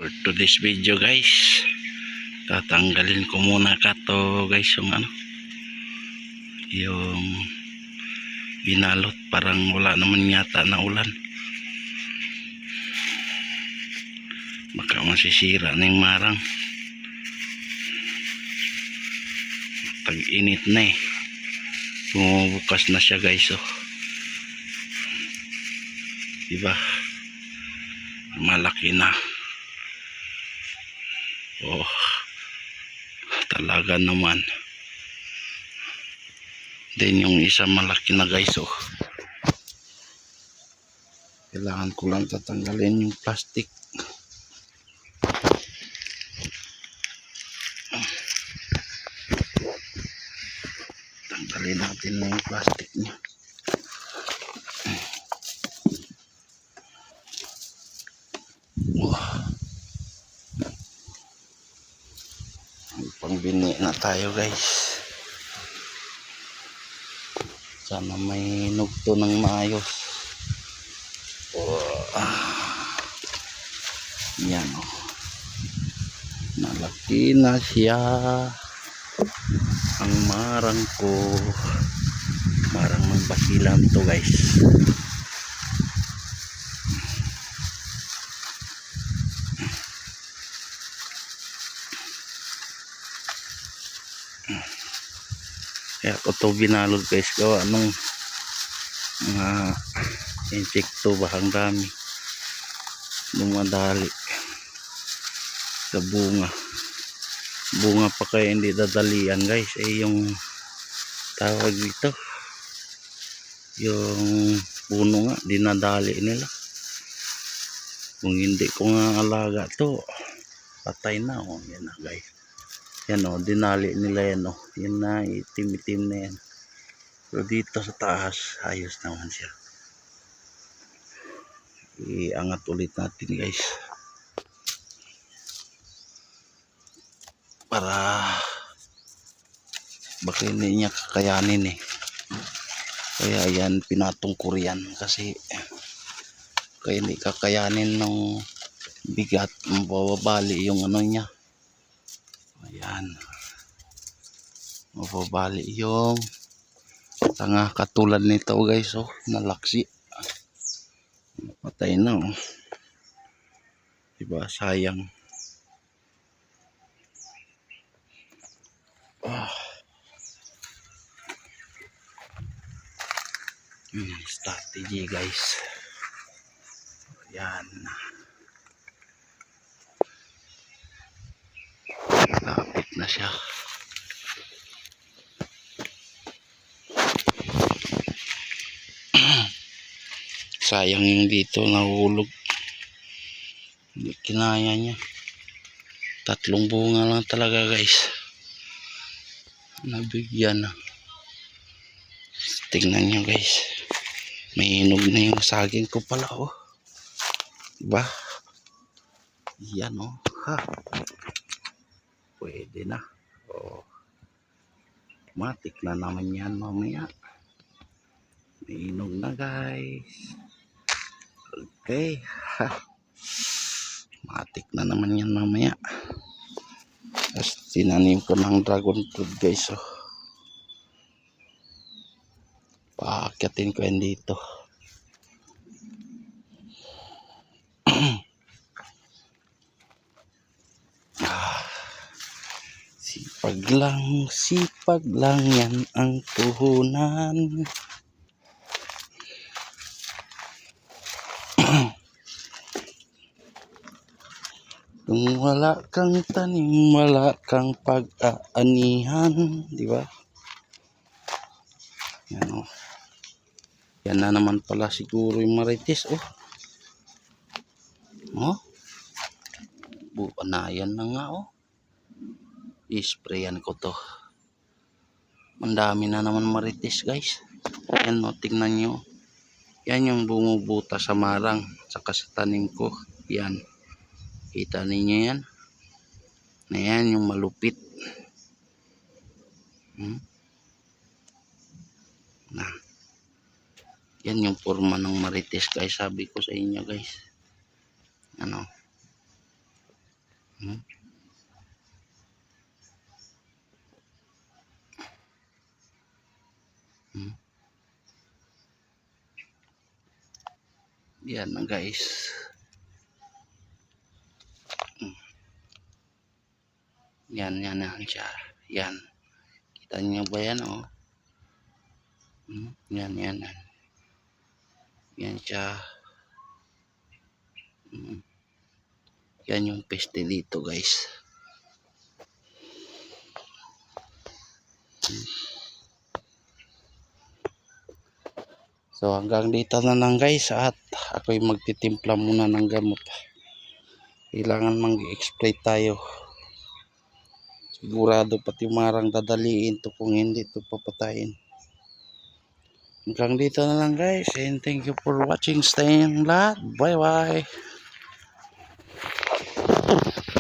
For today's video guys, tatanggalin ko muna to guys yung binalot, parang wala naman yata na ulan, baka masisira na yung marang, tag-init na bumubukas na siya guys. Diba malaki na, talaga naman. Then yung isa malaki na guys. Kailangan ko lang tatanggalin yung plastic. Tanggalin natin na yung plastic niya. Pangbini na tayo guys. Sana may nugto ng maayos. Yan malaki na siya ang marang ko. Marang ng basilan to guys. Kaya ko to binalod guys, gawa nung mga insekto bahang dami dumadali sa bunga pa, kaya hindi dadalian guys. Yung tawag dito, yung puno nga dinadali nila. Kung hindi ko nga alaga to, patay na. Yan na guys, yan dinali nila yan. Yan na, itim-itim na yan. So dito sa taas ayos naman siya. Iangat ulit natin guys para baka hindi niya kakayanin kaya yan pinatungkor yan, kasi kaya hindi kakayanin ng bigat, mababali yung niya. Ayan, mababali yung tanga katulad nito guys. Nalaksi, patay na diba, sayang. Strategy guys. Yan, lapit na siya. Sayang yung dito nahulog, hindi kinaya niya. 3 bunga lang talaga guys nabigyan. Tingnan nyo guys, may hinog na yung saging ko pala. Diba yan pwede na. Matik na naman yan mamaya. May hinog na guys. Okay, matik na naman yan mamaya. Tapos tinanim ko ng dragon fruit guys. Paakyatin ko yan dito. Sipag lang yan ang puhunan. Kung wala kang tanim, wala kang pag-aanihan, di ba? Yan yan na naman pala siguro yung marites. Buanayan na nga. I-sprayan ko to. Mandami na naman marites guys. Yan tingnan nyo. Yan yung bumubuta sa marang saka sa tanim ko. Yan, kita ninyo yan. Na yan yung malupit. Yan yung forma ng marites guys. Sabi ko sa inyo guys, Hmm? Hmm? Yan na guys. Yan siya. Yan. Kita niyo ba yan oh? Yan. Yan siya. Yan yung peste dito guys. So hanggang dito na lang guys at ako'y magtitimpla muna ng gamot. Kailangan mag-exploit tayo. Sigurado pati marang dadaliin to kung hindi to papatayin. Hanggang dito na lang guys and thank you for watching. Stay in lahat. Bye bye.